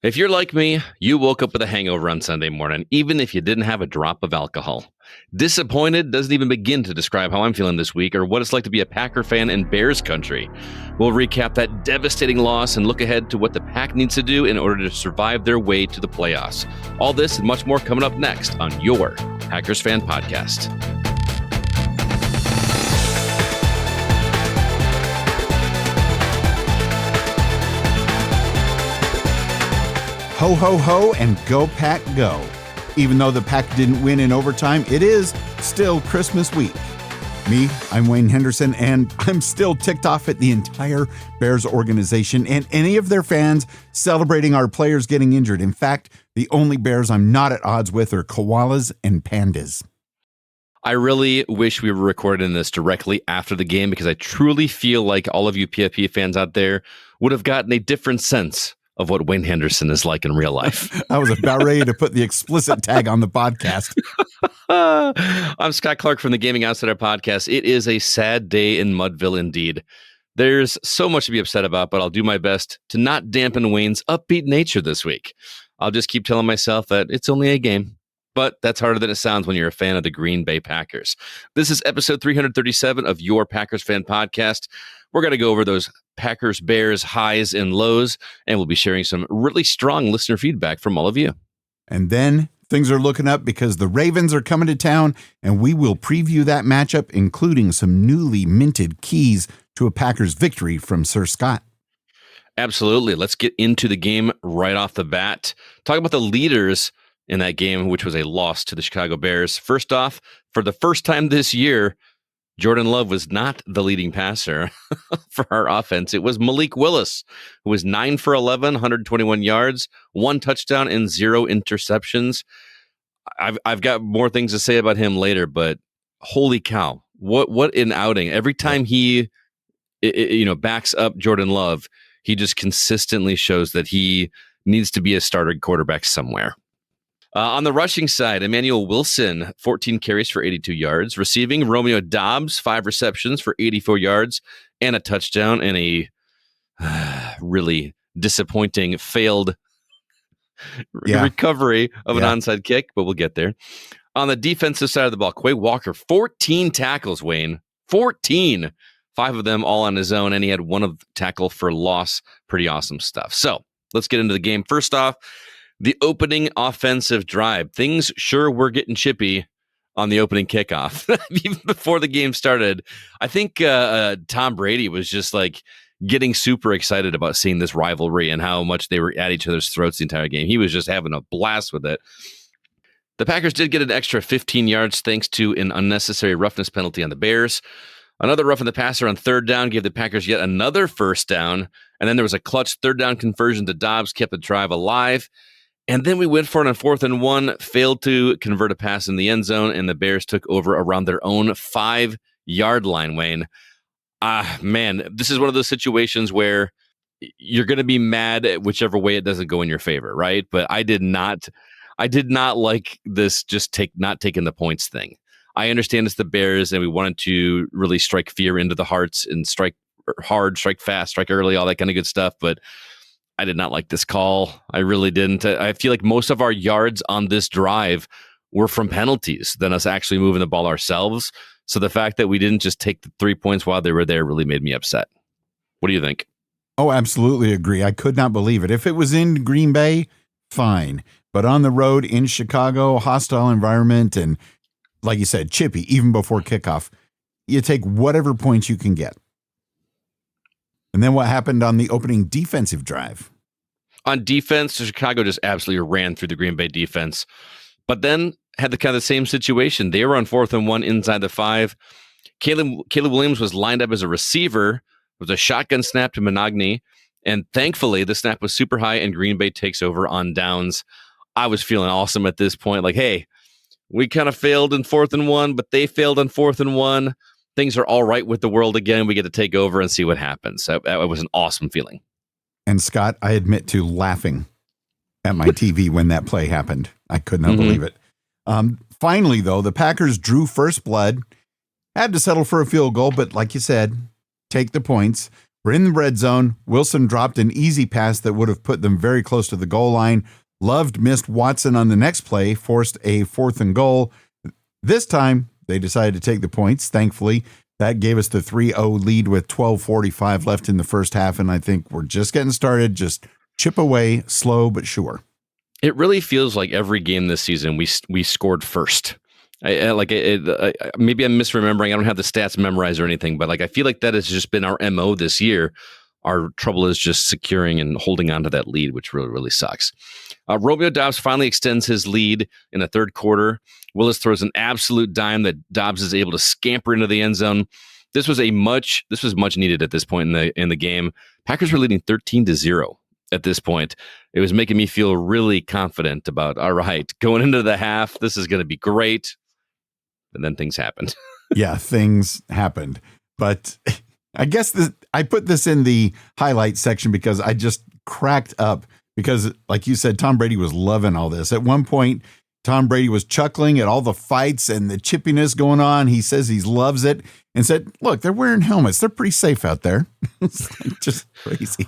If you're like me, you woke up with a hangover on Sunday morning, even if you didn't have a drop of alcohol. Disappointed doesn't even begin to describe how I'm feeling this week or what it's like to be a Packer fan in Bears country. We'll recap that devastating loss and look ahead to what the Pack needs to do in order to survive their way to the playoffs. All this and much more coming up next on your Packers Fan Podcast. Ho, ho, ho, and go, Pack, go. Even though the Pack didn't win in overtime, it is still Christmas week. Me, I'm Wayne Henderson, and I'm still ticked off at the entire Bears organization and any of their fans celebrating our players getting injured. In fact, the only Bears I'm not at odds with are koalas and pandas. I really wish we were recording this directly after the game because I truly feel like all of you PFP fans out there would have gotten a different sense of what Wayne Henderson is like in real life. I was about ready to put the explicit tag on the podcast. I'm Scott Clark from the Gaming Outsider Podcast. It is a sad day in Mudville indeed. There's so much to be upset about, but I'll do my best to not dampen Wayne's upbeat nature this week. I'll just keep telling myself that it's only a game, but that's harder than it sounds when you're a fan of the Green Bay Packers. This is episode 337 of your Packers Fan Podcast. We're going to go over those Packers Bears highs and lows, and we'll be sharing some really strong listener feedback from all of you. And then things are looking up because the Ravens are coming to town, and we will preview that matchup, including some newly minted keys to a Packers victory from Sir Scott. Absolutely. Let's get into the game right off the bat. Talk about the leaders in that game, which was a loss to the Chicago Bears. First off, for the first time this year, Jordan Love was not the leading passer for our offense. It was Malik Willis, who was 9 for 11, 121 yards, 1 touchdown, and 0 interceptions. I've got more things to say about him later, but holy cow, what an outing! Every time he backs up Jordan Love, he just consistently shows that he needs to be a starter quarterback somewhere. On the rushing side, Emmanuel Wilson, 14 carries for 82 yards. Receiving, Romeo Doubs, 5 receptions for 84 yards and a touchdown, and a really disappointing failed recovery of an onside kick, but we'll get there. On the defensive side of the ball, Quay Walker, 14 tackles, Wayne. 14. 5 of them all on his own, and he had 1 of tackle for loss. Pretty awesome stuff. So let's get into the game. First off, the opening offensive drive. Things sure were getting chippy on the opening kickoff. Even before the game started, I think Tom Brady was just like getting super excited about seeing this rivalry and how much they were at each other's throats the entire game. He was just having a blast with it. The Packers did get an extra 15 yards thanks to an unnecessary roughness penalty on the Bears. Another roughing the passer on third down gave the Packers yet another first down. And then there was a clutch third down conversion to Doubs, kept the drive alive. And then we went for it on 4th and 1, failed to convert a pass in the end zone, and the Bears took over around their own 5-yard line, Wayne. Man, this is one of those situations where you're going to be mad at whichever way it doesn't go in your favor, right? But I did not like this not taking the points thing. I understand it's the Bears, and we wanted to really strike fear into the hearts and strike hard, strike fast, strike early, all that kind of good stuff, but I did not like this call. I really didn't. I feel like most of our yards on this drive were from penalties than us actually moving the ball ourselves. So the fact that we didn't just take the 3 points while they were there really made me upset. What do you think? Oh, absolutely agree. I could not believe it. If it was in Green Bay, fine. But on the road in Chicago, hostile environment, and like you said, chippy, even before kickoff, you take whatever points you can get. And then what happened on the opening defensive drive? On defense, Chicago just absolutely ran through the Green Bay defense. But then had the kind of same situation. They were on 4th and 1 inside the 5. Caleb Williams was lined up as a receiver with a shotgun snap to Monogny. And thankfully, the snap was super high and Green Bay takes over on downs. I was feeling awesome at this point. Like, hey, we kind of failed in 4th and 1, but they failed on 4th and 1. Things are all right with the world again. We get to take over and see what happens. So it was an awesome feeling. And Scott, I admit to laughing at my TV when that play happened. I could not believe it. Finally, though, the Packers drew first blood, had to settle for a field goal, but like you said, take the points. We're in the red zone. Wilson dropped an easy pass that would have put them very close to the goal line. Loved missed Watson on the next play, forced a 4th and goal. This time, they decided to take the points, thankfully. That gave us the 3-0 lead with 12:45 left in the first half, and I think we're just getting started. Just chip away, slow but sure. It really feels like every game this season we scored first. Maybe I'm misremembering. I don't have the stats memorized or anything, but I feel like that has just been our MO this year. Our trouble is just securing and holding on to that lead, which really, really sucks. Romeo Doubs finally extends his lead in the third quarter. Willis throws an absolute dime that Doubs is able to scamper into the end zone. This was much needed at this point in the game. Packers were leading 13-0 at this point. It was making me feel really confident about, all right, going into the half, this is going to be great. And then things happened. Yeah, things happened. But I guess I put this in the highlight section because I just cracked up because, like you said, Tom Brady was loving all this. At one point, Tom Brady was chuckling at all the fights and the chippiness going on. He says he loves it and said, look, they're wearing helmets. They're pretty safe out there. It's just crazy.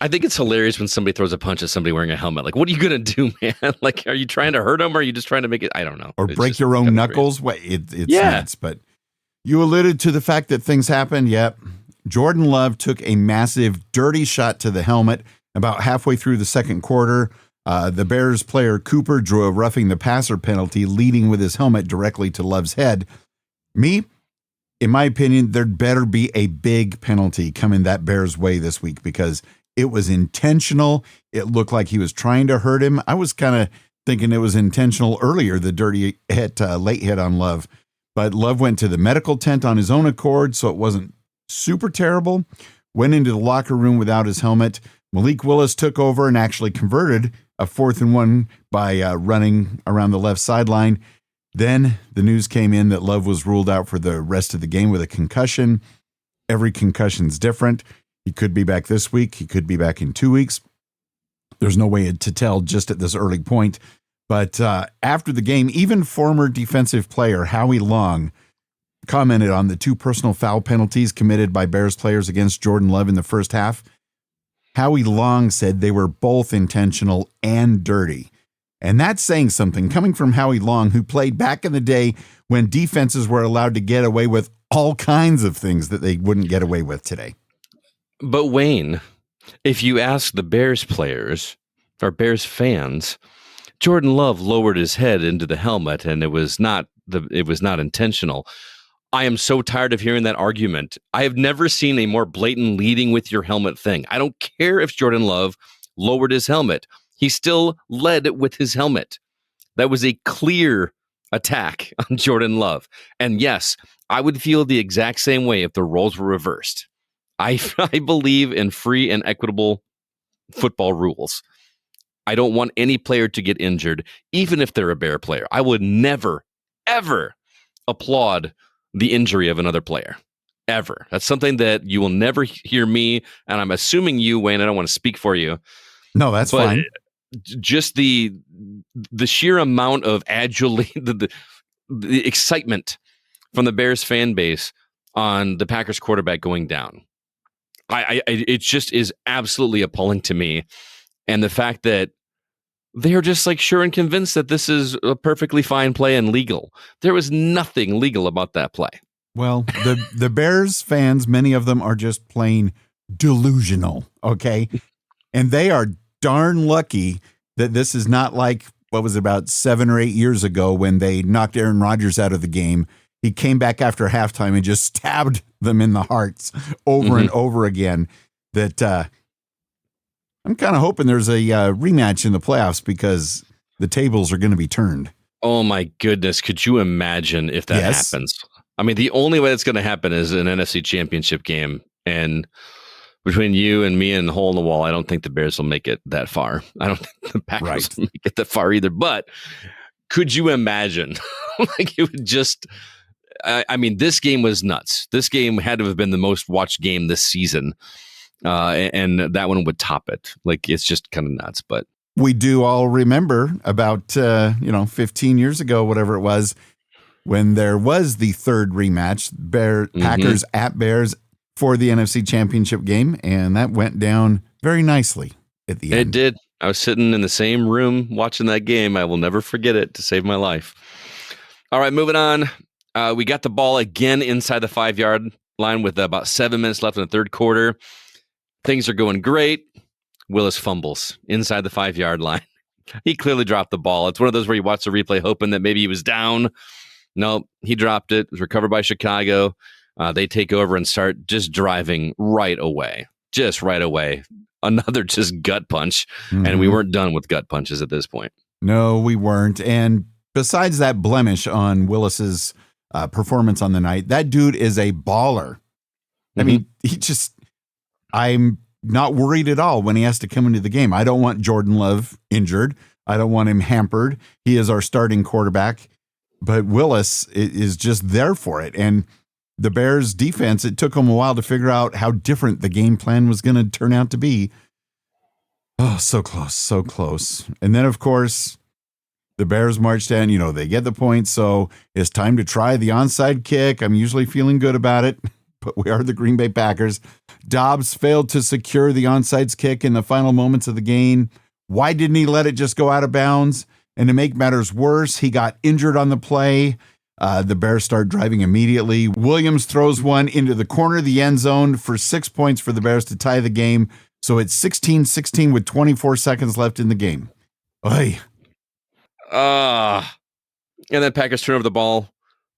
I think it's hilarious when somebody throws a punch at somebody wearing a helmet. What are you going to do, man? Are you trying to hurt them or are you just trying to make it? I don't know. Or break your own knuckles? It's nuts. But you alluded to the fact that things happened. Yep. Jordan Love took a massive dirty shot to the helmet about halfway through the second quarter. The Bears player Cooper drew a roughing the passer penalty, leading with his helmet directly to Love's head. In my opinion, there'd better be a big penalty coming that Bears way this week because it was intentional. It looked like he was trying to hurt him. I was kind of thinking it was intentional earlier, the dirty hit, late hit on Love. But Love went to the medical tent on his own accord, so it wasn't super terrible. Went into the locker room without his helmet. Malik Willis took over and actually converted a 4th and 1 by running around the left sideline. Then the news came in that Love was ruled out for the rest of the game with a concussion. Every concussion's different. He could be back this week. He could be back in 2 weeks. There's no way to tell just at this early point. But after the game, even former defensive player Howie Long commented on the 2 personal foul penalties committed by Bears players against Jordan Love in the first half. Howie Long said they were both intentional and dirty. And that's saying something coming from Howie Long, who played back in the day when defenses were allowed to get away with all kinds of things that they wouldn't get away with today. But Wayne, if you ask the Bears players or Bears fans, Jordan Love lowered his head into the helmet and it was not intentional. I am so tired of hearing that argument. I have never seen a more blatant leading with your helmet thing. I don't care if Jordan Love lowered his helmet. He still led with his helmet. That was a clear attack on Jordan Love. And yes, I would feel the exact same way if the roles were reversed. I believe in free and equitable football rules. I don't want any player to get injured, even if they're a Bear player. I would never, ever applaud the injury of another player. Ever. That's something that you will never hear me, and I'm assuming you, Wayne, I don't want to speak for you. No, that's fine. Just the sheer amount of the excitement from the Bears fan base on the Packers quarterback going down. It just is absolutely appalling to me. And the fact that they are just sure and convinced that this is a perfectly fine play and legal. There was nothing legal about that play. Well, the Bears fans, many of them are just plain delusional, okay? And they are darn lucky that this is not like, what was it, about 7 or 8 years ago when they knocked Aaron Rodgers out of the game. He came back after halftime and just stabbed them in the hearts over and over again. That I'm kind of hoping there's a rematch in the playoffs because the tables are going to be turned. Oh, my goodness. Could you imagine if that happens? I mean, the only way that's going to happen is an NFC championship game. And between you and me and the hole in the wall, I don't think the Bears will make it that far. I don't think the Packers will make it that far either. But could you imagine? It would just... I mean, this game was nuts. This game had to have been the most watched game this season. And that one would top it. It's just kind of nuts. But we do all remember about, 15 years ago, whatever it was, when there was the third rematch, Packers at Bears. for the NFC Championship game, and that went down very nicely at the end. It did. I was sitting in the same room watching that game. I will never forget it to save my life. All right, moving on. We got the ball again inside the 5-yard line with about 7 minutes left in the third quarter. Things are going great. Willis fumbles inside the 5-yard line. He clearly dropped the ball. It's one of those where you watch the replay hoping that maybe he was down. No, he dropped it. It was recovered by Chicago. They take over and start just driving right away. Just right away. Another just gut punch. Mm-hmm. And we weren't done with gut punches at this point. No, we weren't. And besides that blemish on Willis's performance on the night, that dude is a baller. Mm-hmm. I mean, I'm not worried at all when he has to come into the game. I don't want Jordan Love injured. I don't want him hampered. He is our starting quarterback. But Willis is just there for it. And the Bears defense, it took them a while to figure out how different the game plan was going to turn out to be. Oh, so close, so close. And then, of course, the Bears march down. You know, they get the point, so it's time to try the onside kick. I'm usually feeling good about it, but we are the Green Bay Packers. Dobbs failed to secure the onside kick in the final moments of the game. Why didn't he let it just go out of bounds? And to make matters worse, he got injured on the play. The Bears start driving immediately. Williams throws one into the corner of the end zone for 6 points for the Bears to tie the game. So it's 16-16 with 24 seconds left in the game. Oy. And then Packers turn over the ball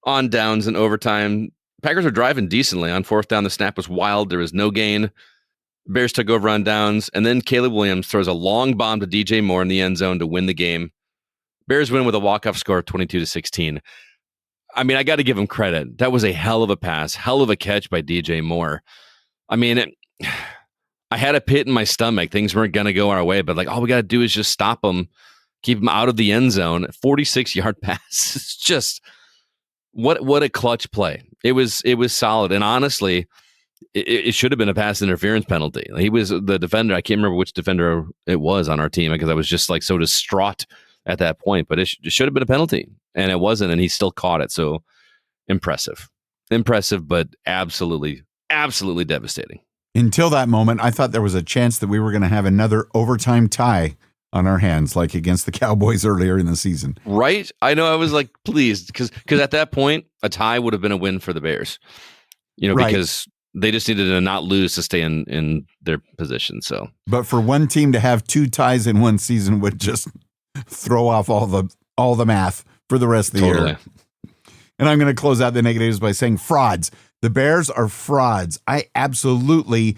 on downs in overtime. Packers are driving decently. On fourth down, the snap was wild. There was no gain. Bears took over on downs. And then Caleb Williams throws a long bomb to DJ Moore in the end zone to win the game. Bears win with a walk-off score of 22-16. I mean, I got to give him credit. That was a hell of a pass, hell of a catch by DJ Moore. I mean, I had a pit in my stomach. Things weren't going to go our way, but like all we got to do is just stop him, keep him out of the end zone. 46-yard pass. It's just what a clutch play. It was solid, and honestly, it should have been a pass interference penalty. He was the defender. I can't remember which defender it was on our team because I was just like so distraught at that point, but it should have been a penalty, and it wasn't, and he still caught it. So impressive, but absolutely devastating. Until that moment, I thought there was a chance that we were going to have another overtime tie on our hands, like against the Cowboys earlier in the season. Right? I know. I was like, please, because at that point, a tie would have been a win for the Bears. You know, right. Because they just needed to not lose to stay in their position. So, but for one team to have 2 ties in one season would just throw off all the math for the rest of the year. And I'm going to close out the negatives by saying frauds. The Bears are frauds. I absolutely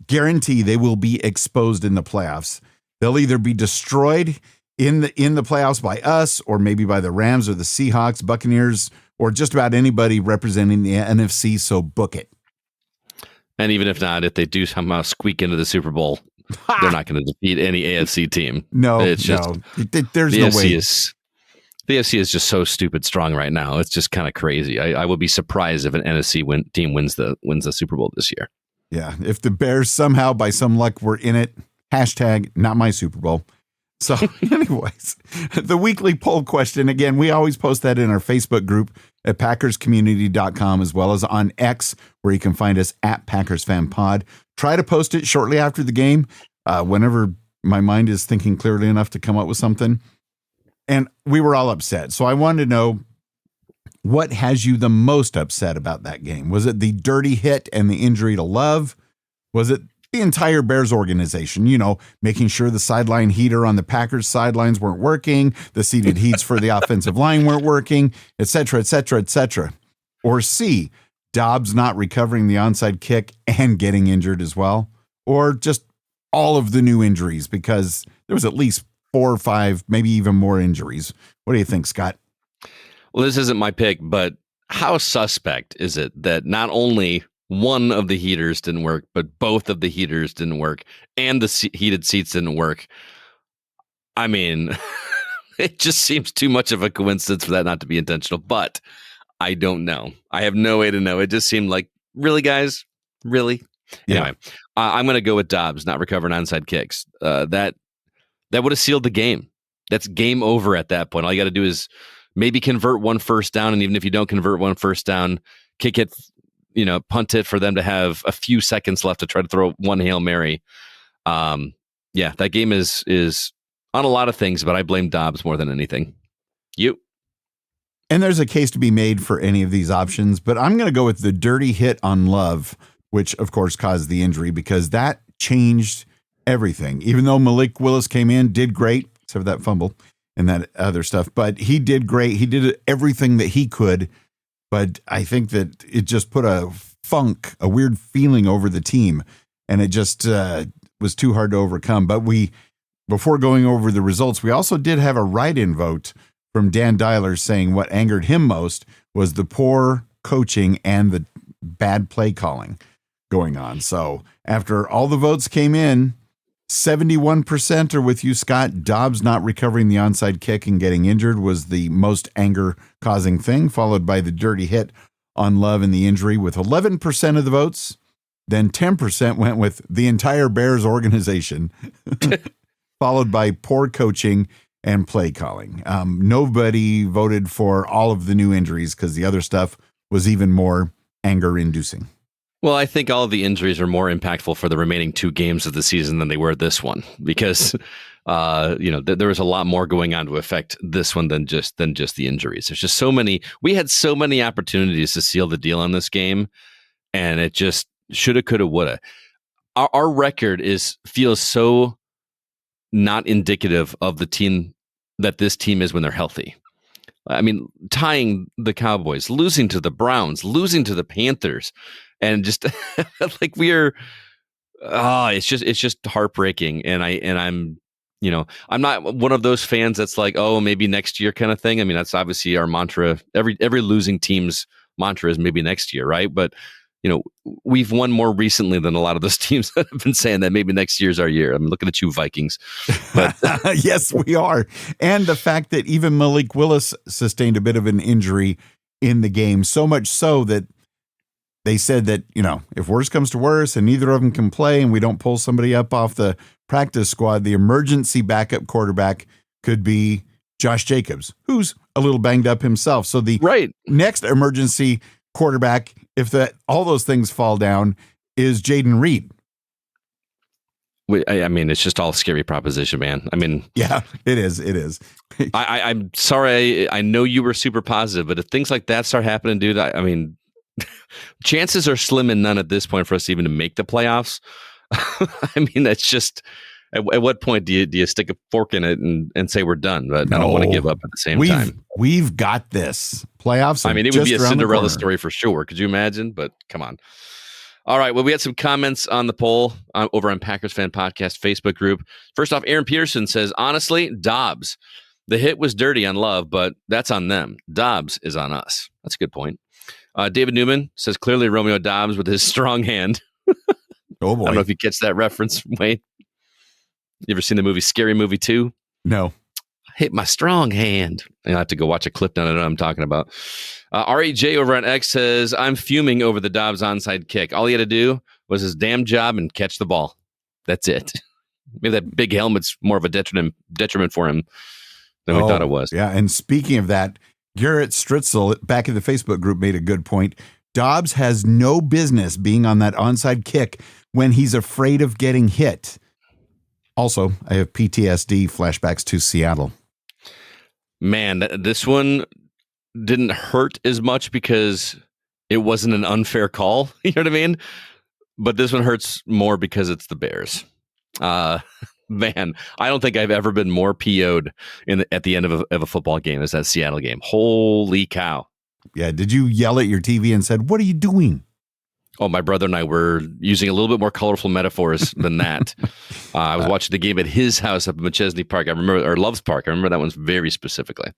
guarantee they will be exposed in the playoffs. They'll either be destroyed in the playoffs by us, or maybe by the Rams or the Seahawks, Buccaneers, or just about anybody representing the NFC. So book it. And even if not, if they do somehow squeak into the Super Bowl, they're not going to defeat any AFC team. No, there's no way. The AFC is just so stupid strong right now. It's just kind of crazy. I would be surprised if an NFC team wins the Super Bowl this year. Yeah, if the Bears somehow, by some luck, were in it, hashtag not my Super Bowl. So anyways, the weekly poll question, again, we always post that in our Facebook group at packerscommunity.com, as well as on X, where you can find us at Packers Fan Pod. Try to post it shortly after the game, whenever my mind is thinking clearly enough to come up with something. And we were all upset. So I wanted to know, what has you the most upset about that game? Was it the dirty hit and the injury to Love? Was it the entire Bears organization, you know, making sure the sideline heater on the Packers sidelines weren't working, the seated heats for the offensive line weren't working, et cetera, et cetera, et cetera? Or C, Dobbs not recovering the onside kick and getting injured as well? Or just all of the new injuries, because there was at least 4 or 5, maybe even more injuries. What do you think, Scott? Well, this isn't my pick, but how suspect is it that not only one of the heaters didn't work, but both of the heaters didn't work, and the heated seats didn't work? I mean, it just seems too much of a coincidence for that not to be intentional, but I don't know. I have no way to know. It just seemed like, really, guys? Really? Yeah. Anyway, I'm going to go with Dobbs not recovering onside kicks. That would have sealed the game. That's game over at that point. All you got to do is maybe convert one first down, and even if you don't convert one first down, kick it punt it for them to have a few seconds left to try to throw one Hail Mary. That game is on a lot of things, but I blame Dobbs more than anything. You. And there's a case to be made for any of these options, but I'm going to go with the dirty hit on Love, which of course caused the injury, because that changed everything. Even though Malik Willis came in, did great, except for that fumble and that other stuff, but he did great. He did everything that he could, but I think that it just put a weird feeling over the team, and it just was too hard to overcome. But before going over the results, we also did have a write-in vote from Dan Dyler saying what angered him most was the poor coaching and the bad play calling going on. So after all the votes came in, 71% are with you, Scott. Dobbs not recovering the onside kick and getting injured was the most anger-causing thing, followed by the dirty hit on Love and the injury with 11% of the votes. Then 10% went with the entire Bears organization, followed by poor coaching and play calling. Nobody voted for all of the new injuries because the other stuff was even more anger-inducing. Well, I think all of the injuries are more impactful for the remaining 2 games of the season than they were this one, because there was a lot more going on to affect this one than just the injuries. There's just so many. We had so many opportunities to seal the deal on this game, and it just shoulda, coulda, woulda. Our record feels so not indicative of the team that this team is when they're healthy. I mean, tying the Cowboys, losing to the Browns, losing to the Panthers, and just like it's just heartbreaking. And I'm not one of those fans that's like, oh, maybe next year kind of thing. I mean, that's obviously our mantra. Every losing team's mantra is maybe next year, right? But we've won more recently than a lot of those teams that have been saying that maybe next year's our year. I'm looking at you, Vikings. But yes, we are. And the fact that even Malik Willis sustained a bit of an injury in the game, so much so that they said that, if worse comes to worse and neither of them can play and we don't pull somebody up off the practice squad, the emergency backup quarterback could be Josh Jacobs, who's a little banged up himself. So the next emergency quarterback, if all those things fall down, is Jaden Reed. I mean, it's just all a scary proposition, man. I mean, yeah, it is. I'm sorry. I know you were super positive, but if things like that start happening, dude, I mean, chances are slim and none at this point for us even to make the playoffs. I mean, that's just at what point do you stick a fork in it and say we're done? But no, I don't want to give up at the same time. We've got this playoffs. I mean, it would be a Cinderella story for sure. Could you imagine? But come on. All right. Well, we had some comments on the poll over on Packers Fan Podcast Facebook group. First off, Aaron Peterson says, honestly, Dobbs. The hit was dirty on Love, but that's on them. Dobbs is on us. That's a good point. David Newman says, clearly Romeo Dobbs with his strong hand. Oh, boy. I don't know if you catch that reference, Wayne. You ever seen the movie Scary Movie 2? No. Hit my strong hand. I have to go watch a clip down. I know what I'm talking about. REJ over on X says, I'm fuming over the Dobbs onside kick. All he had to do was his damn job and catch the ball. That's it. Maybe that big helmet's more of a detriment for him than we thought it was. Yeah, and speaking of that, Garrett Stritzel back in the Facebook group made a good point. Dobbs has no business being on that onside kick when he's afraid of getting hit. Also, I have PTSD flashbacks to Seattle. Man, this one didn't hurt as much because it wasn't an unfair call. You know what I mean? But this one hurts more because it's the Bears. Man, I don't think I've ever been more PO'd at the end of a football game as that Seattle game. Holy cow. Yeah. Did you yell at your TV and said, what are you doing? Oh, my brother and I were using a little bit more colorful metaphors than that. I was watching the game at his house up in McChesney Park. I remember, or Loves Park. I remember that one very specifically.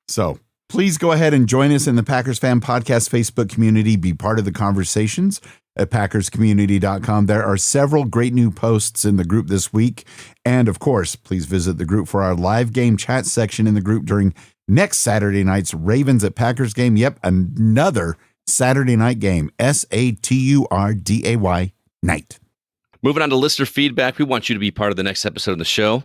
So please go ahead and join us in the Packers Fan Podcast Facebook community. Be part of the conversations at packerscommunity.com. There are several great new posts in the group this week. And of course, please visit the group for our live game chat section in the group during next Saturday night's Ravens at Packers game. Yep, another Saturday night game, Saturday night night. Moving on to listener feedback, we want you to be part of the next episode of the show.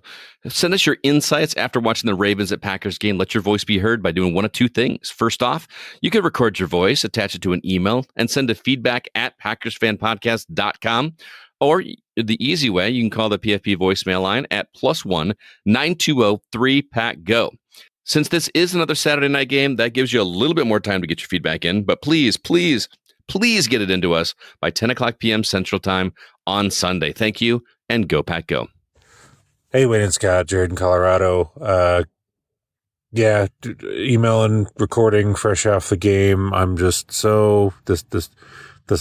Send us your insights after watching the Ravens at Packers game. Let your voice be heard by doing one of two things. First off, you can record your voice, attach it to an email, and send it feedback at PackersFanPodcast.com. Or the easy way, you can call the PFP voicemail line at +1 920 3PACK-GO. Since this is another Saturday night game, that gives you a little bit more time to get your feedback in. But please get it into us by 10 o'clock p.m. Central Time on Sunday. Thank you, and go Pack Go. Hey, Wayne and Scott, Jared in Colorado. Email and recording fresh off the game. I'm just so this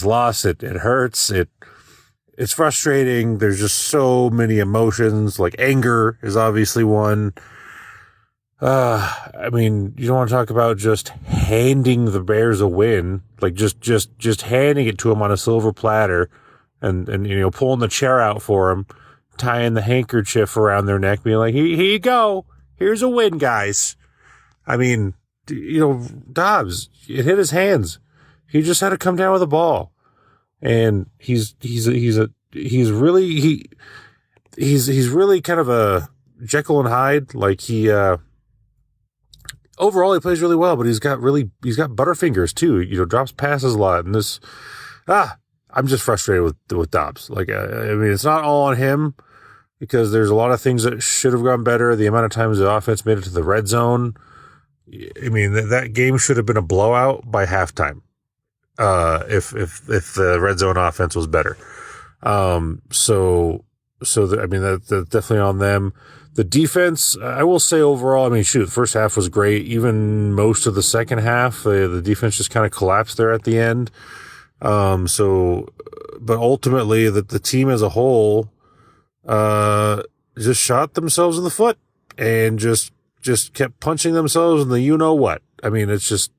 loss. It hurts. It's frustrating. There's just so many emotions. Like anger is obviously one. I mean, you don't want to talk about just handing the Bears a win, like just handing it to them on a silver platter and pulling the chair out for them, tying the handkerchief around their neck, being like, here you go. Here's a win, guys. I mean, Dobbs, it hit his hands. He just had to come down with the ball. And he's really kind of a Jekyll and Hyde. Like overall, he plays really well, but he's got butterfingers too. Drops passes a lot, and I'm just frustrated with Dobbs. Like, I mean, it's not all on him because there's a lot of things that should have gone better. The amount of times the offense made it to the red zone. I mean, that game should have been a blowout by halftime. If the red zone offense was better. So I mean, that's definitely on them. The defense, I will say overall, I mean, the first half was great. Even most of the second half, the defense just kind of collapsed there at the end. But ultimately the team as a whole, just shot themselves in the foot and just kept punching themselves in the you-know-what. I mean, it's just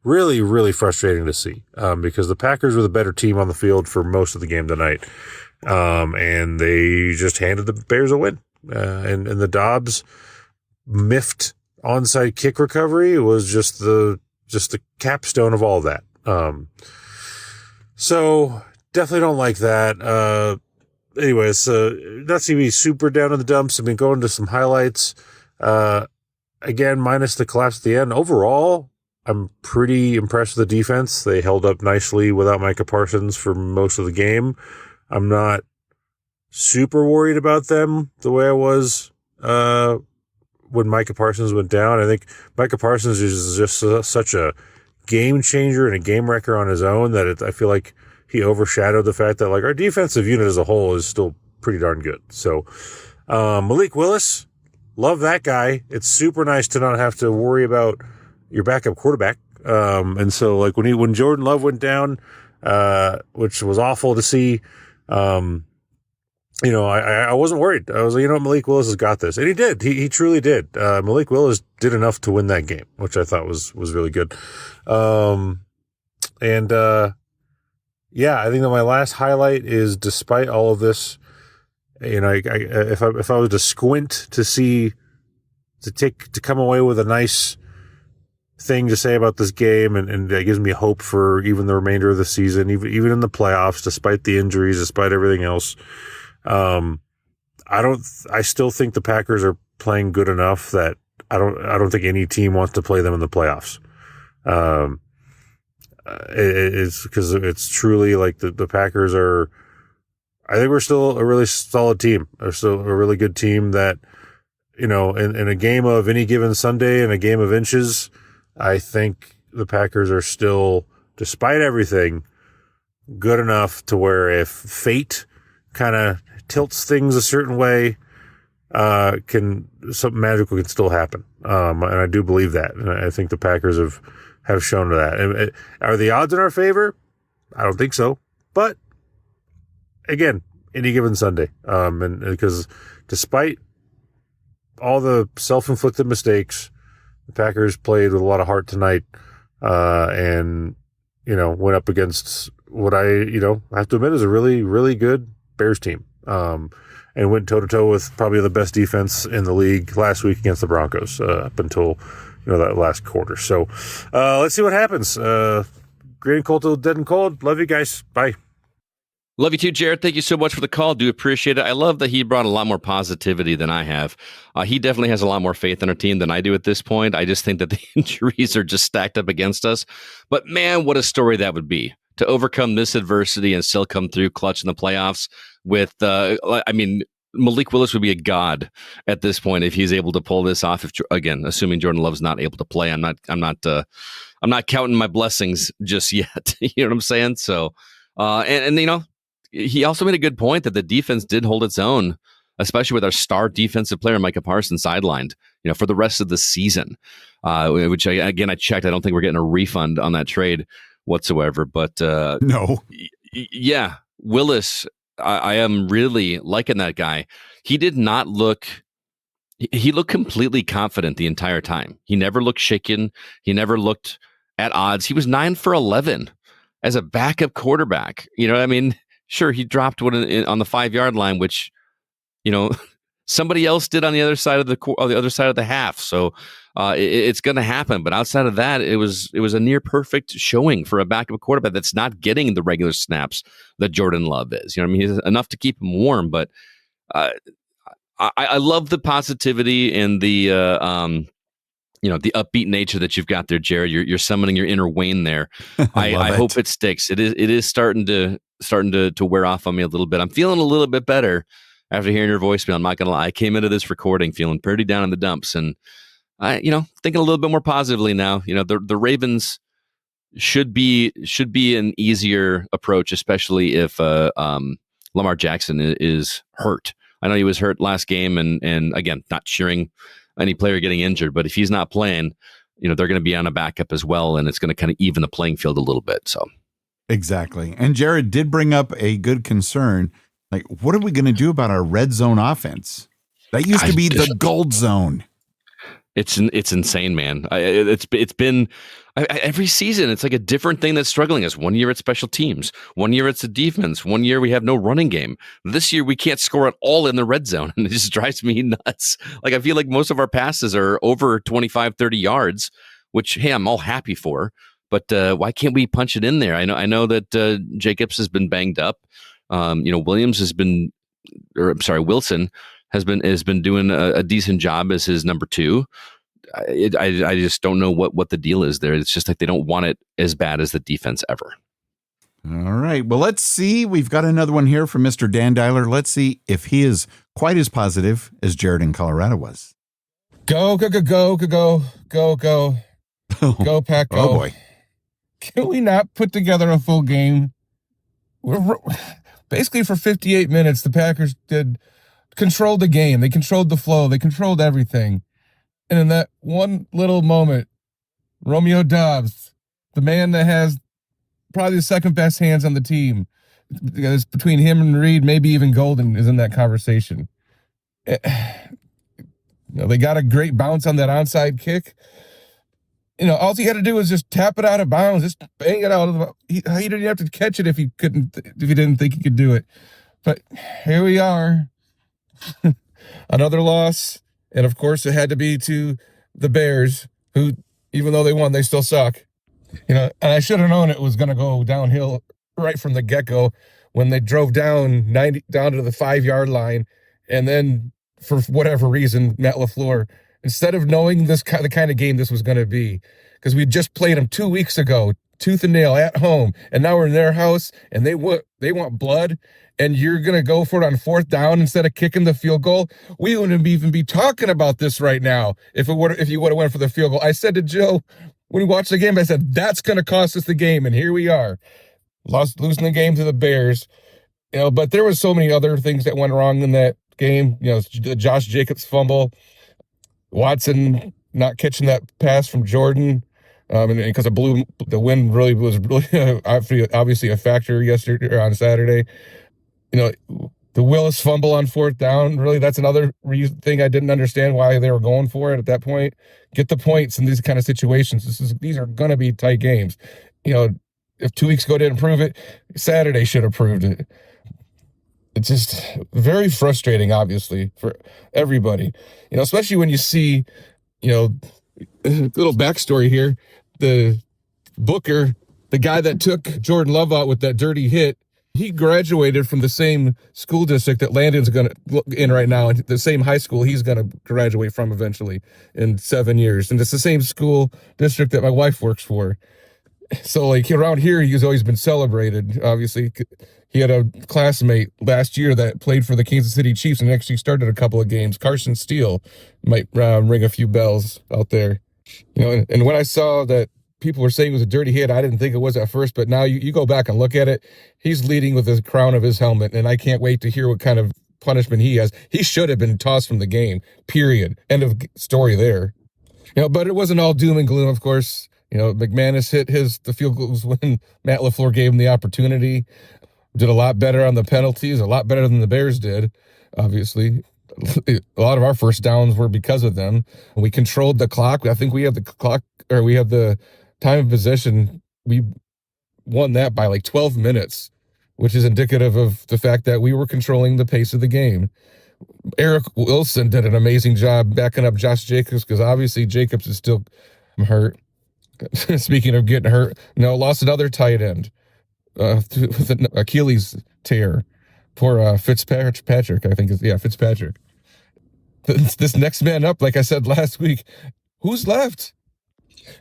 really, really frustrating to see, because the Packers were the better team on the field for most of the game tonight. And they just handed the Bears a win. And the Dobbs miffed onside kick recovery was just the capstone of all of that. So definitely don't like that. Anyways, not to be super down in the dumps. I've been going to some highlights. Again, minus the collapse at the end. Overall, I'm pretty impressed with the defense. They held up nicely without Micah Parsons for most of the game. I'm not super worried about them the way I was when Micah Parsons went down. I think Micah Parsons is just such a game changer and a game wrecker on his own that I feel like he overshadowed the fact that like our defensive unit as a whole is still pretty darn good. So Malik Willis, love that guy. It's super nice to not have to worry about your backup quarterback. And so like when Jordan Love went down, which was awful to see, I wasn't worried. I was like, Malik Willis has got this. And he did. He truly did. Malik Willis did enough to win that game, which I thought was really good. I think that my last highlight is, despite all of this, if I was to squint to come away with a nice thing to say about this game, and that gives me hope for even the remainder of the season, even in the playoffs, despite the injuries, despite everything else. I still think the Packers are playing good enough that I don't think any team wants to play them in the playoffs. It's because it's truly like the Packers are, I think we're still a really solid team. They're still a really good team that, in a game of any given Sunday and a game of inches, I think the Packers are still, despite everything, good enough to where if fate kind of tilts things a certain way, something magical can still happen. And I do believe that. And I think the Packers have shown that. And are the odds in our favor? I don't think so. But again, any given Sunday. And because despite all the self-inflicted mistakes, the Packers played with a lot of heart tonight, and, went up against what I have to admit is a really, really good Bears team, and went toe-to-toe with probably the best defense in the league last week against the Broncos, up until, that last quarter. So let's see what happens. Green and cold till dead and cold. Love you guys. Bye. Love you too, Jared. Thank you so much for the call. Do appreciate it. I love that he brought a lot more positivity than I have. He definitely has a lot more faith in our team than I do at this point. I just think that the injuries are just stacked up against us. But man, what a story that would be to overcome this adversity and still come through clutch in the playoffs with, Malik Willis would be a god at this point if he's able to pull this off. If, again, assuming Jordan Love's not able to play, I'm not counting my blessings just yet. You know what I'm saying? So, he also made a good point that the defense did hold its own, especially with our star defensive player, Micah Parsons, sidelined, for the rest of the season, which I checked. I don't think we're getting a refund on that trade whatsoever. But no. Yeah, Willis, I am really liking that guy. He did not look... He looked completely confident the entire time. He never looked shaken. He never looked at odds. He was 9 for 11 as a backup quarterback. You know what I mean? Sure, he dropped one on the 5-yard line, which, somebody else did on the other side of the half. So it's going to happen. But outside of that, it was a near perfect showing for a backup quarterback that's not getting the regular snaps that Jordan Love is. You know what I mean? He's enough to keep him warm. But I love the positivity and the the upbeat nature that you've got there, Jared. You're summoning your inner Wayne there. I hope it sticks. It is starting to wear off on me a little bit. I'm feeling a little bit better after hearing your voicemail. I'm not gonna lie. I came into this recording feeling pretty down in the dumps, and I, thinking a little bit more positively now. The Ravens should be an easier approach, especially if Lamar Jackson is hurt. I know he was hurt last game, and again, not cheering any player getting injured, but if he's not playing, they're going to be on a backup as well, and it's going to kind of even the playing field a little bit. So, exactly. And Jared did bring up a good concern. Like, what are we going to do about our red zone offense? That used to be the gold zone. It's insane, man. It's been every season. It's like a different thing that's struggling us. 1 year it's special teams. 1 year it's the defense. 1 year we have no running game. This year we can't score at all in the red zone, and it just drives me nuts. Like, I feel like most of our passes are over 25, 30 yards, which, hey, I'm all happy for. But why can't we punch it in there? I know that Jacobs has been banged up. Wilson has been doing a decent job as his number 2. I just don't know what the deal is there. It's just like they don't want it as bad as the defense ever. All right. Well, let's see. We've got another one here from Mr. Dan Dialer. Let's see if he is quite as positive as Jared in Colorado was. Go, go, go, go, go, go, go, go. Go, Pack, go. Oh, boy. Can we not put together a full game? Basically, for 58 minutes, the Packers controlled the game. They controlled the flow. They controlled everything. And in that one little moment, Romeo Doubs, the man that has probably the second best hands on the team, because between him and Reed, maybe even Golden is in that conversation. They got a great bounce on that onside kick. All he had to do was just tap it out of bounds, just bang it out of the. He didn't have to catch it if he didn't think he could do it. But here we are, another loss, and of course it had to be to the Bears, who, even though they won, they still suck. And I should have known it was going to go downhill right from the get-go when they drove down to the 5-yard line, and then for whatever reason, Matt LaFleur, instead of knowing the kind of game this was going to be, because we just played them 2 weeks ago, tooth and nail at home, and now we're in their house, and they want blood, and you're going to go for it on 4th down instead of kicking the field goal. We wouldn't even be talking about this right now if you would have went for the field goal. I said to Joe when we watched the game, I said, that's going to cost us the game, and here we are, losing the game to the Bears. But there was so many other things that went wrong in that game. Josh Jacobs fumble, Watson not catching that pass from Jordan, and because the wind was obviously a factor yesterday or on Saturday. The Willis fumble on 4th down. Really, that's another thing I didn't understand why they were going for it at that point. Get the points in these kind of situations. These are going to be tight games. If 2 weeks ago didn't prove it, Saturday should have proved it. It's just very frustrating, obviously, for everybody. Especially when you see, little backstory here. The Booker, the guy that took Jordan Love out with that dirty hit, He graduated from the same school district that Landon's going to look in right now, and the same high school he's going to graduate from eventually in 7 years. And it's the same school district that my wife works for. So, like, around here, he's always been celebrated. Obviously, he had a classmate last year that played for the Kansas City Chiefs and actually started a couple of games. Carson Steele might ring a few bells out there. You know, and when I saw that people were saying it was a dirty hit, I didn't think it was at first, but now you go back and look at it. He's leading with the crown of his helmet, and I can't wait to hear what kind of punishment he has. He should have been tossed from the game, period. End of story there. You know, but it wasn't all doom and gloom, of course. You know, McManus hit the field goals when Matt LaFleur gave him the opportunity. Did a lot better on the penalties, a lot better than the Bears did, obviously. A lot of our first downs were because of them. We controlled the clock. I think we have the clock, or we have the time of possession. We won that by like 12 minutes, which is indicative of the fact that we were controlling the pace of the game. Eric Wilson did an amazing job backing up Josh Jacobs, because obviously Jacobs is still hurt. Speaking of getting hurt, lost another tight end with an Achilles tear. Poor Fitzpatrick, I think Fitzpatrick. This next man up, like I said last week, who's left?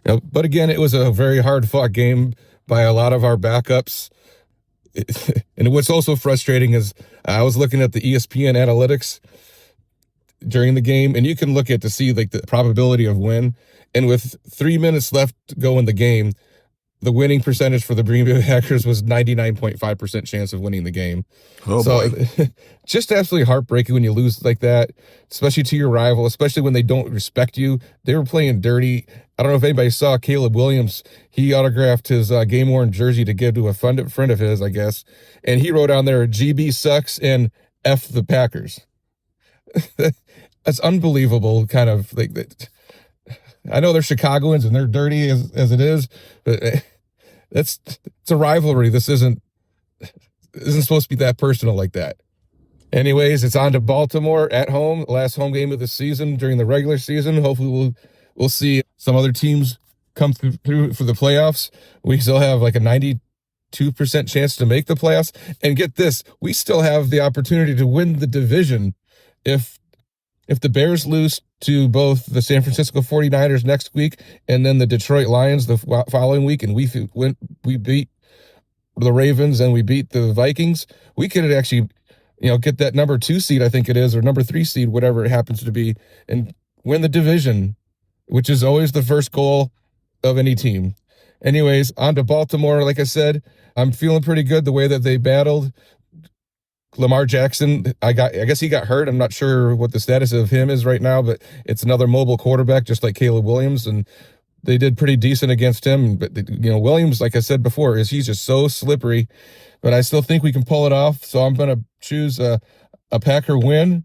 But again, it was a very hard-fought game by a lot of our backups. And what's also frustrating is I was looking at the ESPN analytics during the game, and you can look at to see like the probability of win. And with 3 minutes left to go in the game, the winning percentage for the Green Bay Packers was 99.5% chance of winning the game. Oh, so boy. Just absolutely heartbreaking when you lose like that, especially to your rival, especially when they don't respect you. They were playing dirty. I don't know if anybody saw Caleb Williams. He autographed his game-worn jersey to give to a friend of his, I guess. And he wrote on there, GB sucks and F the Packers. That's unbelievable, kind of like that. I know they're Chicagoans and they're dirty as it is, but it's a rivalry. This isn't supposed to be that personal like that. Anyways, it's on to Baltimore at home, last home game of the season during the regular season. Hopefully we'll see some other teams come through for the playoffs. We still have like a 92% chance to make the playoffs. And get this, we still have the opportunity to win the division if the Bears lose to both the San Francisco 49ers next week and then the Detroit Lions the following week, and we beat the Ravens and we beat the Vikings, we could actually, get that number 2 seed, I think it is, or number 3 seed, whatever it happens to be, and win the division, which is always the first goal of any team. Anyways, on to Baltimore. Like I said, I'm feeling pretty good the way that they battled. Lamar Jackson, I guess he got hurt. I'm not sure what the status of him is right now, but it's another mobile quarterback, just like Caleb Williams, and they did pretty decent against him. But Williams, like I said before, he's just so slippery. But I still think we can pull it off. So I'm gonna choose a Packer win,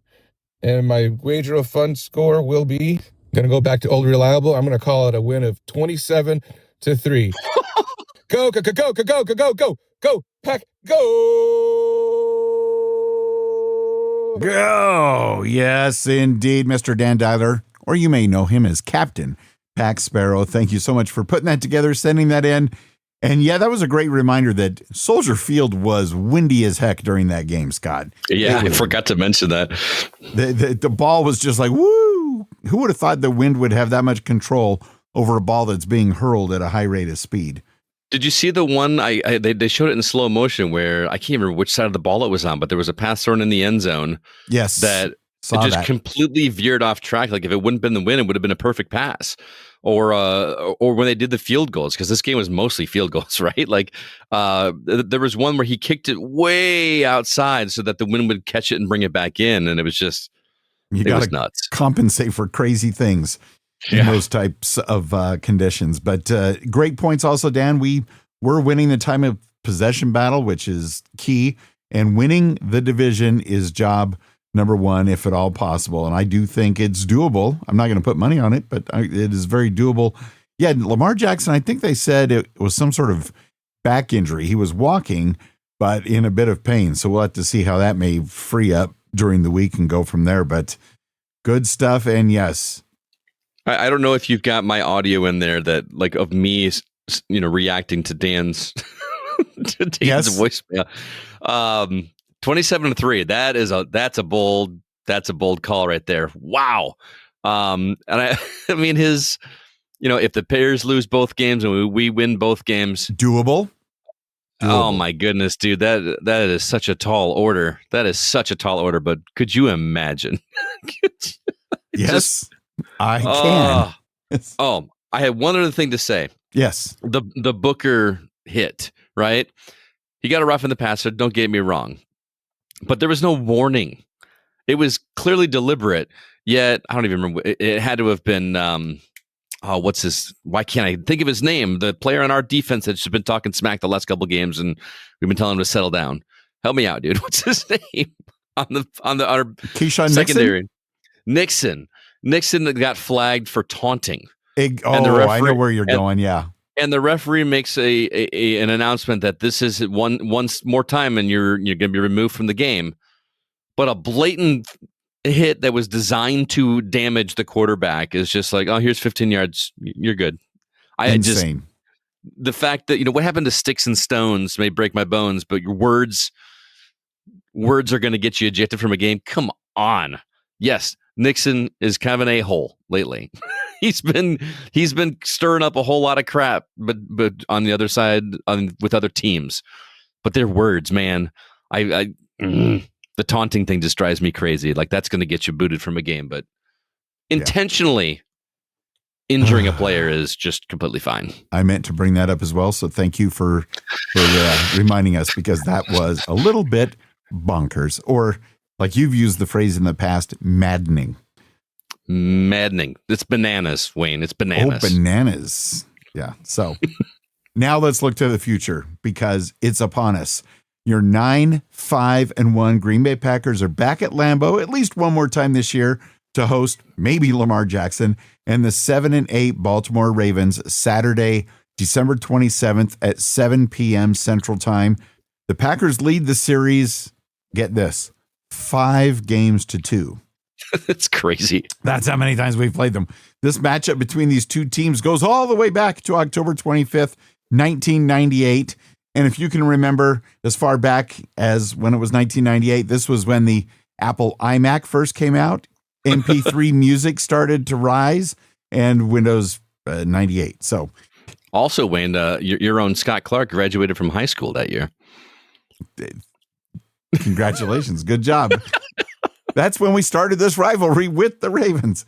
and my wager of fun score will be gonna go back to old reliable. I'm gonna call it a win of 27-3. Go, go, go, go, go, go, go, go, go, Pack, go! Go! Yes, indeed, Mr. Dan Dyler, or you may know him as Captain Pack Sparrow. Thank you so much for putting that together, sending that in. And yeah, that was a great reminder that Soldier Field was windy as heck during that game, Scott. Yeah, I forgot to mention that. The ball was just like, woo! Who would have thought the wind would have that much control over a ball that's being hurled at a high rate of speed? Did you see the one they showed it in slow motion where I can't remember which side of the ball it was on, but there was a pass thrown in the end zone. Yes. That completely veered off track. Like if it wouldn't have been the win, it would have been a perfect pass. Or when they did the field goals, because this game was mostly field goals, right? Like there was one where he kicked it way outside so that the wind would catch it and bring it back in, and it was just it was nuts. Compensate for crazy things. In those types of conditions. But great points also, Dan. We were winning the time of possession battle, which is key. And winning the division is job number 1, if at all possible. And I do think it's doable. I'm not going to put money on it, but it is very doable. Yeah, Lamar Jackson, I think they said it was some sort of back injury. He was walking, but in a bit of pain. So we'll have to see how that may free up during the week and go from there. But good stuff. And yes, I don't know if you've got my audio in there that like of me, reacting to Dan's Dane's voicemail. 27-3. That's a bold call right there. Wow. And I mean his, if the Bears lose both games and we win both games, doable. Oh my goodness, dude, that is such a tall order. That is such a tall order. But could you imagine? Yes, I can. I have one other thing to say. Yes, the Booker hit, right? He got a rough in the passer. Don't get me wrong, but there was no warning. It was clearly deliberate. Yet I don't even remember. It had to have been. Why can't I think of his name? The player on our defense that's just been talking smack the last couple of games, and we've been telling him to settle down. Help me out, dude. What's his name on our Keyshawn secondary? Nixon got flagged for taunting. I know where you're going. Yeah. And the referee makes an announcement that this is once more time and you're going to be removed from the game. But a blatant hit that was designed to damage the quarterback is just like, oh, here's 15 yards. You're good. Insane. The fact that, what happened to sticks and stones may break my bones, but your words are going to get you ejected from a game. Come on. Yes, Nixon is kind of an a-hole lately. He's been stirring up a whole lot of crap, but on the other side, with other teams. But their words, man, the taunting thing just drives me crazy. Like, that's going to get you booted from a game, but intentionally injuring a player is just completely fine. I meant to bring that up as well, so thank you for reminding us, because that was a little bit bonkers, or like you've used the phrase in the past, maddening. Maddening. It's bananas, Wayne. It's bananas. Oh, bananas. Yeah. So now let's look to the future, because it's upon us. Your 9-5-1 Green Bay Packers are back at Lambeau at least one more time this year to host maybe Lamar Jackson and the 7-8 Baltimore Ravens Saturday, December 27th at 7 p.m. Central Time. The Packers lead the series, get this, 5-2. That's crazy. That's how many times we've played them. This matchup between these two teams goes all the way back to October 25th, 1998. And if you can remember as far back as when it was 1998, this was when the Apple iMac first came out. MP3 music started to rise, and Windows 98. So, also, Wayne, your own Scott Clark graduated from high school that year. Congratulations. Good job. That's when we started this rivalry with the Ravens.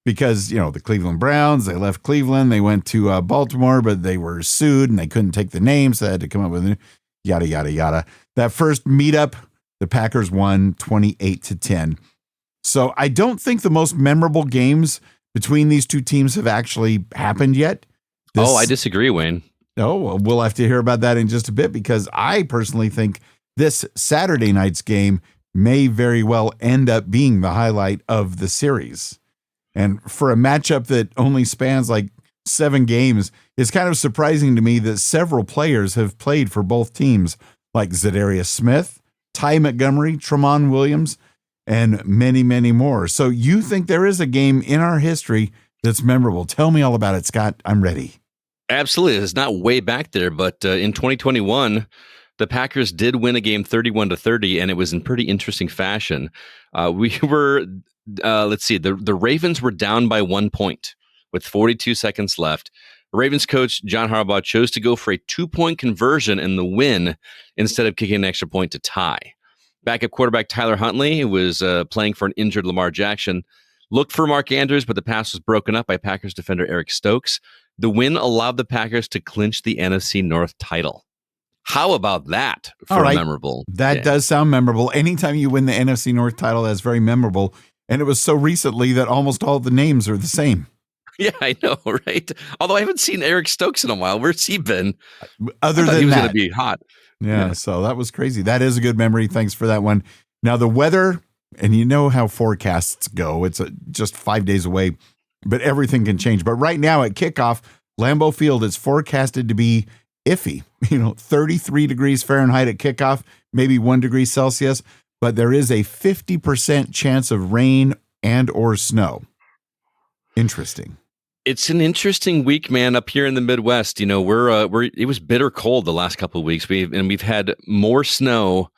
Because, the Cleveland Browns, they left Cleveland, they went to Baltimore, but they were sued and they couldn't take the names. So they had to come up with a yada, yada, yada. That first meetup, the Packers won 28-10. So I don't think the most memorable games between these two teams have actually happened yet. I disagree, Wayne. Well, we'll have to hear about that in just a bit, because I personally think this Saturday night's game may very well end up being the highlight of the series. And for a matchup that only spans like 7 games, it's kind of surprising to me that several players have played for both teams, like Zadarius Smith, Ty Montgomery, Tramon Williams, and many, many more. So you think there is a game in our history that's memorable? Tell me all about it, Scott. I'm ready. Absolutely. It's not way back there, but in 2021, the Packers did win a game 31-30, and it was in pretty interesting fashion. We were... let's see. The Ravens were down by 1 point with 42 seconds left. Ravens coach John Harbaugh chose to go for a 2-point conversion in the win instead of kicking an extra point to tie. Backup quarterback Tyler Huntley, who was playing for an injured Lamar Jackson, looked for Mark Andrews, but the pass was broken up by Packers defender Eric Stokes. The win allowed the Packers to clinch the NFC North title. How about that for memorable? That does sound memorable. Anytime you win the NFC North title, that's very memorable. And it was so recently that almost all the names are the same. Yeah, I know, right? Although I haven't seen Eric Stokes in a while. Where's he been? Other than he was that, going to be hot. Yeah, so that was crazy. That is a good memory. Thanks for that one. Now, the weather, and you know how forecasts go. It's just 5 days away, but everything can change. But right now at kickoff, Lambeau Field is forecasted to be iffy. 33 degrees Fahrenheit at kickoff, maybe 1 degree Celsius. But there is a 50% chance of rain and or snow. Interesting. It's an interesting week, man, up here in the Midwest. You know, it was bitter cold the last couple of weeks. We've had more snow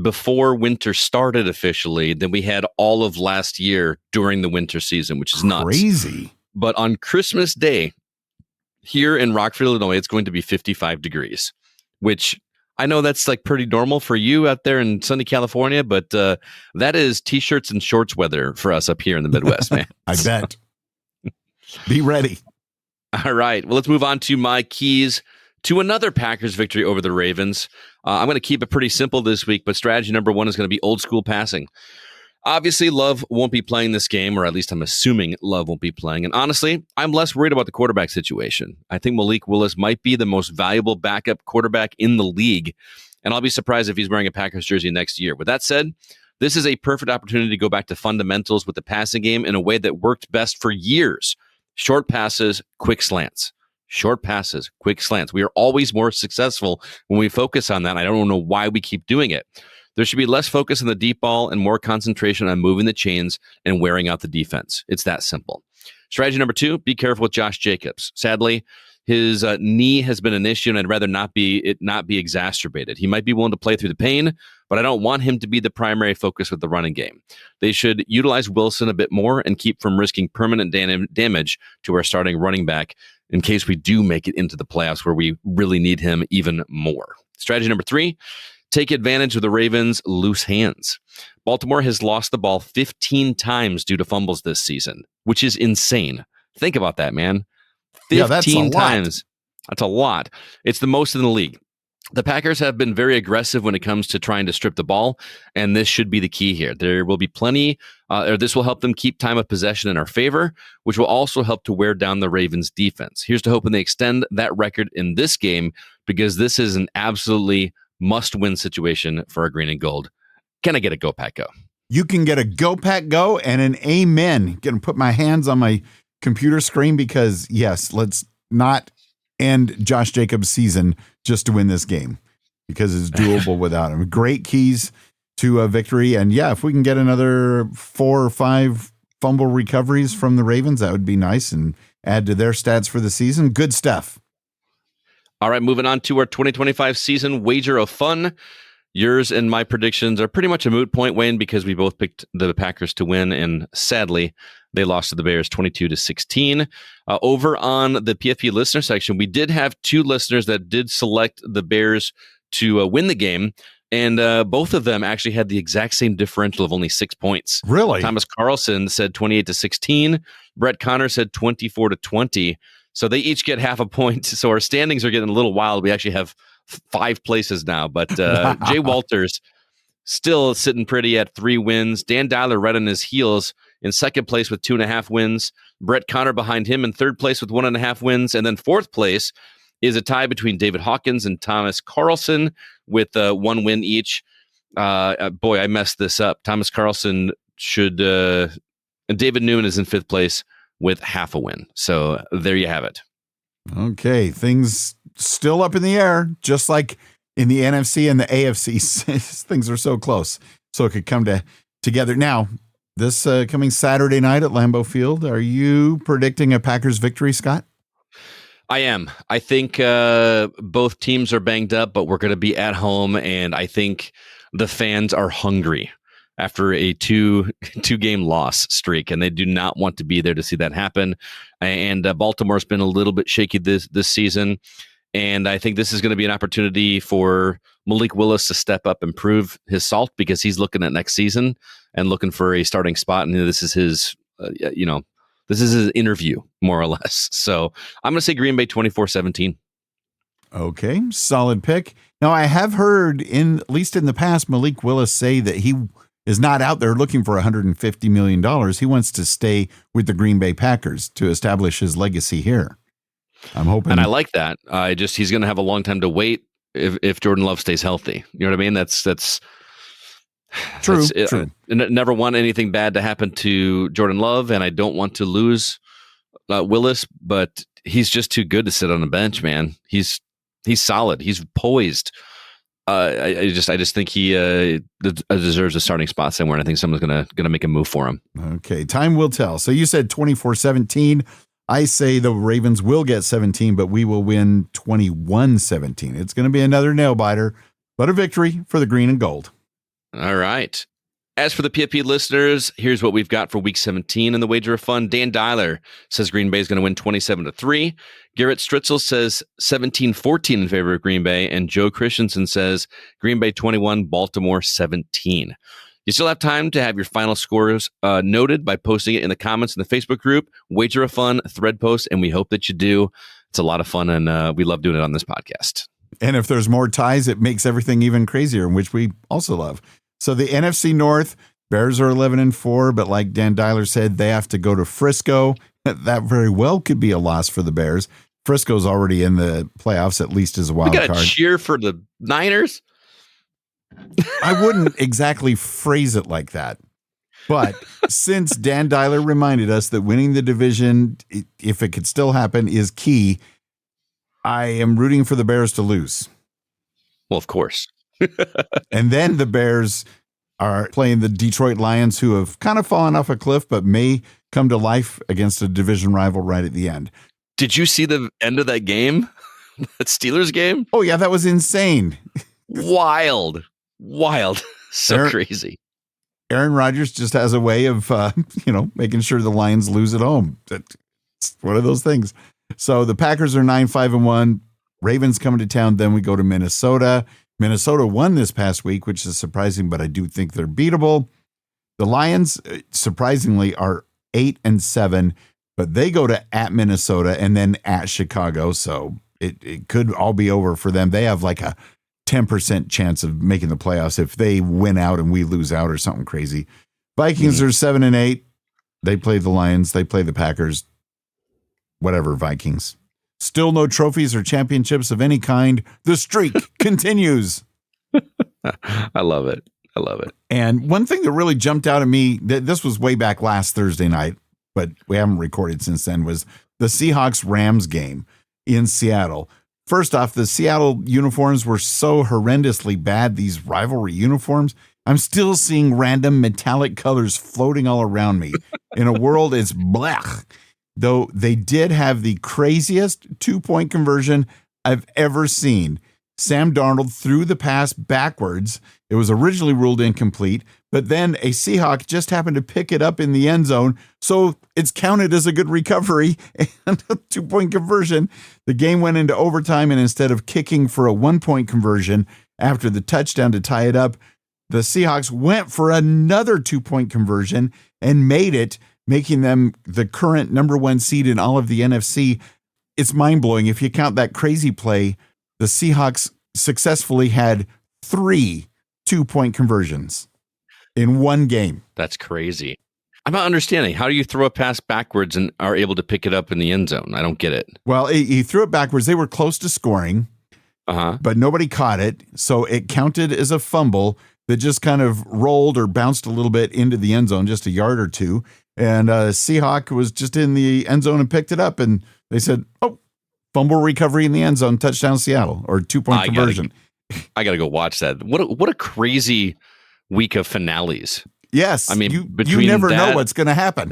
before winter started officially than we had all of last year during the winter season, which is nuts. Crazy. But on Christmas Day here in Rockford, Illinois, it's going to be 55 degrees, which I know that's like pretty normal for you out there in sunny California, but that is t-shirts and shorts weather for us up here in the Midwest, man. I bet. Be ready. All right. Well, let's move on to my keys to another Packers victory over the Ravens. I'm going to keep it pretty simple this week, but strategy number one is going to be old school passing. Obviously, Love won't be playing this game, or at least I'm assuming Love won't be playing. And honestly, I'm less worried about the quarterback situation. I think Malik Willis might be the most valuable backup quarterback in the league, and I'll be surprised if he's wearing a Packers jersey next year. With that said, this is a perfect opportunity to go back to fundamentals with the passing game in a way that worked best for years. Short passes, quick slants. Short passes, quick slants. We are always more successful when we focus on that. And I don't know why we keep doing it. There should be less focus on the deep ball and more concentration on moving the chains and wearing out the defense. It's that simple. Strategy number two, be careful with Josh Jacobs. Sadly, his knee has been an issue, and I'd rather not be exacerbated. He might be willing to play through the pain, but I don't want him to be the primary focus with the running game. They should utilize Wilson a bit more and keep from risking permanent damage to our starting running back in case we do make it into the playoffs where we really need him even more. Strategy number three, take advantage of the Ravens' loose hands. Baltimore has lost the ball 15 times due to fumbles this season, which is insane. Think about that, man. 15 times. That's a lot. It's the most in the league. The Packers have been very aggressive when it comes to trying to strip the ball, and this should be the key here. There will be plenty, or this will help them keep time of possession in our favor, which will also help to wear down the Ravens' defense. Here's to hoping they extend that record in this game, because this is an absolutely must-win situation for our green and gold. Can I get a Go Pack Go? You can get a Go Pack Go and an amen. Going to put my hands on my computer screen because, yes, let's not end Josh Jacobs' season just to win this game because it's doable without him. Great keys to a victory. And, yeah, if we can get another 4 or 5 fumble recoveries from the Ravens, that would be nice and add to their stats for the season. Good stuff. All right, moving on to our 2025 season wager of fun. Yours and my predictions are pretty much a moot point, Wayne, because we both picked the Packers to win, and sadly, they lost to the Bears 22-16. Over on the PFP listener section, we did have 2 listeners that did select the Bears to win the game, and both of them actually had the exact same differential of only 6 points. Really? Thomas Carlson said 28-16. Brett Connor said 24-20. So they each get half a point. So our standings are getting a little wild. We actually have 5 places now, but Jay Walters still sitting pretty at 3 wins. Dan Dowler right on his heels in second place with 2.5 wins. Brett Connor behind him in third place with 1.5 wins. And then fourth place is a tie between David Hawkins and Thomas Carlson with 1 win each. Boy, I messed this up. Thomas Carlson should, David Newman is in 5th place with half a win. So there you have it. Okay, things still up in the air, just like in the NFC and the AFC. Things are so close, so it could come together. Now, this coming Saturday night at Lambeau Field, are you predicting a Packers victory, Scott? I am. I think both teams are banged up, but we're going to be at home, and I think the fans are hungry after a two-game loss streak, and they do not want to be there to see that happen. And Baltimore's been a little bit shaky this season, and I think this is going to be an opportunity for Malik Willis to step up and prove his salt because he's looking at next season and looking for a starting spot, and this is his, this is his interview, more or less. So I'm going to say Green Bay 24-17. Okay, solid pick. Now, I have heard, at least in the past, Malik Willis say that he is not out there looking for $150 million. He wants to stay with the Green Bay Packers to establish his legacy here. I'm hoping. And I like that. He's going to have a long time to wait if Jordan Love stays healthy. You know what I mean? That's true. True. Never want anything bad to happen to Jordan Love, and I don't want to lose Willis, but he's just too good to sit on the bench, man. He's solid. He's poised. I just think he deserves a starting spot somewhere, and I think someone's gonna make a move for him. Okay, time will tell. So you said 24-17. I say the Ravens will get 17, but we will win 21-17. It's going to be another nail biter, but a victory for the green and gold. All right. As for the PFP listeners, here's what we've got for Week 17 in the Wager of Fun. Dan Dyler says Green Bay is going to win 27-3. Garrett Stritzel says 17-14 in favor of Green Bay. And Joe Christensen says Green Bay 21, Baltimore 17. You still have time to have your final scores noted by posting it in the comments in the Facebook group, Wager of Fun thread post, and we hope that you do. It's a lot of fun, and we love doing it on this podcast. And if there's more ties, it makes everything even crazier, which we also love. So the NFC North, Bears are 11-4, but like Dan Dyler said, they have to go to Frisco. That very well could be a loss for the Bears. Frisco's already in the playoffs, at least as a wild card. We got to cheer for the Niners? I wouldn't exactly phrase it like that. But since Dan Dyler reminded us that winning the division, if it could still happen, is key, I am rooting for the Bears to lose. Well, of course. And then the Bears are playing the Detroit Lions, who have kind of fallen off a cliff, but may come to life against a division rival right at the end. Did you see the end of that game? That Steelers game? Oh, yeah, that was insane. Wild. So crazy. Aaron Rodgers just has a way of, making sure the Lions lose at home. It's one of those things. So the Packers are 9-5-1. Ravens coming to town. Then we go to Minnesota. Minnesota won this past week, which is surprising, but I do think they're beatable. The Lions, surprisingly, are 8-7, but they go to at Minnesota and then at Chicago. So it could all be over for them. They have like a 10% chance of making the playoffs if they win out and we lose out or something crazy. Vikings are 7-8. They play the Lions. They play the Packers. Whatever, Vikings. Still no trophies or championships of any kind. The streak continues. I love it. And one thing that really jumped out at me, this was way back last Thursday night, but we haven't recorded since then, was the Seahawks-Rams game in Seattle. First off, the Seattle uniforms were so horrendously bad, these rivalry uniforms. I'm still seeing random metallic colors floating all around me. In a world, it's blech. Though they did have the craziest 2-point conversion I've ever seen. Sam Darnold threw the pass backwards. It was originally ruled incomplete, but then a Seahawk just happened to pick it up in the end zone, so it's counted as a good recovery and a 2-point conversion. The game went into overtime, and instead of kicking for a 1-point conversion after the touchdown to tie it up, the Seahawks went for another 2-point conversion and made it, making them the current number 1 seed in all of the NFC. It's mind-blowing. If you count that crazy play, the Seahawks successfully had 3 2-point conversions in one game. That's crazy. I'm not understanding. How do you throw a pass backwards and are able to pick it up in the end zone? I don't get it. Well, he threw it backwards. They were close to scoring, but nobody caught it. So it counted as a fumble that just kind of rolled or bounced a little bit into the end zone, just a yard or two. And Seahawk was just in the end zone and picked it up. And they said, fumble recovery in the end zone, touchdown Seattle, or 2-point conversion. I got to go watch that. What a crazy week of finales. Yes. I mean, you never know what's going to happen.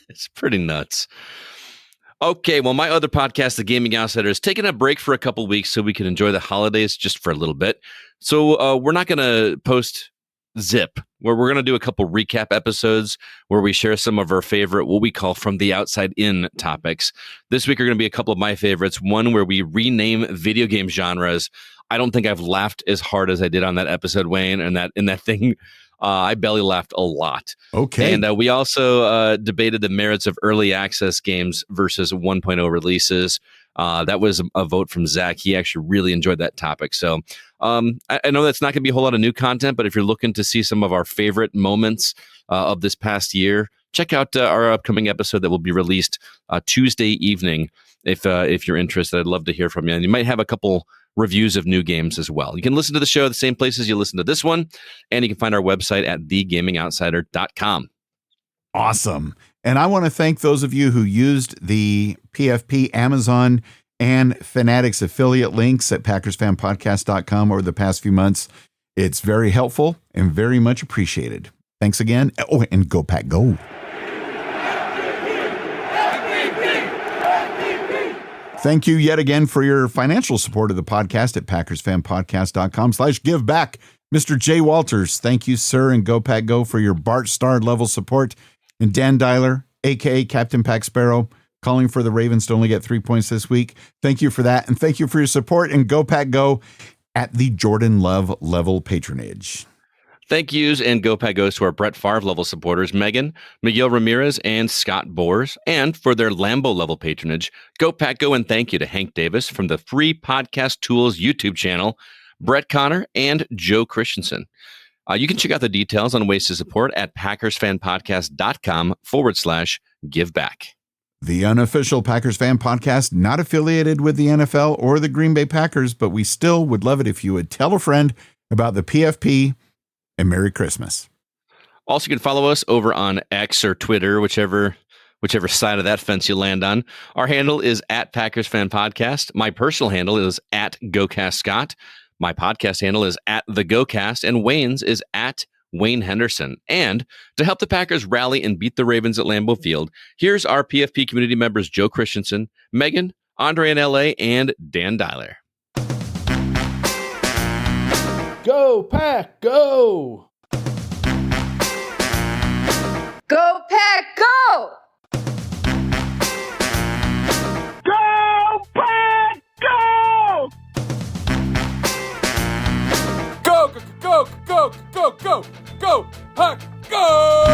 It's pretty nuts. Okay, well, my other podcast, The Gaming Outsider, is taking a break for a couple weeks so we can enjoy the holidays just for a little bit. So we're not going to post Zip, where we're going to do a couple recap episodes where we share some of our favorite, what we call from the outside in topics. This week are going to be a couple of my favorites. One where we rename video game genres. I don't think I've laughed as hard as I did on that episode, Wayne, and that thing. I belly laughed a lot. Okay. And we also debated the merits of early access games versus 1.0 releases. That was a vote from Zach. He actually really enjoyed that topic. So I know that's not going to be a whole lot of new content, but if you're looking to see some of our favorite moments of this past year, check out our upcoming episode that will be released Tuesday evening. If you're interested, I'd love to hear from you. And you might have a couple reviews of new games as well. You can listen to the show the same places you listen to this one, and you can find our website at thegamingoutsider.com. Awesome. And I want to thank those of you who used the PFP, Amazon, and Fanatics affiliate links at PackersFanPodcast.com over the past few months. It's very helpful and very much appreciated. Thanks again. Oh, and go Pack, go. Thank you yet again for your financial support of the podcast at PackersFanPodcast.com/giveback. Mr. Jay Walters, thank you, sir, and Go Pack Go for your Bart Star level support. And Dan Dyler, a.k.a. Captain Pack Sparrow, calling for the Ravens to only get 3 points this week. Thank you for that, and thank you for your support and Go Pack Go at the Jordan Love level patronage. Thank yous and Go Pack goes to our Brett Favre level supporters, Megan, Miguel Ramirez, and Scott Bors. And for their Lambo level patronage, Go Pack Go and thank you to Hank Davis from the Free Podcast Tools YouTube channel, Brett Connor, and Joe Christensen. You can check out the details on ways to support at PackersFanPodcast.com/giveback. The Unofficial Packers Fan Podcast, not affiliated with the NFL or the Green Bay Packers, but we still would love it if you would tell a friend about the PFP. And Merry Christmas. Also, you can follow us over on X or Twitter, whichever side of that fence you land on. Our handle is at Packers Fan Podcast. My personal handle is at GoCastScott. My podcast handle is at The GoCast, and Wayne's is at Wayne Henderson. And to help the Packers rally and beat the Ravens at Lambeau Field, here's our PFP community members Joe Christensen, Megan, Andre in LA, and Dan Dyler. Go Pack, go! Go Pack, go! Go Pack, go! Go, go, go, go, go, go, go, Pack, go!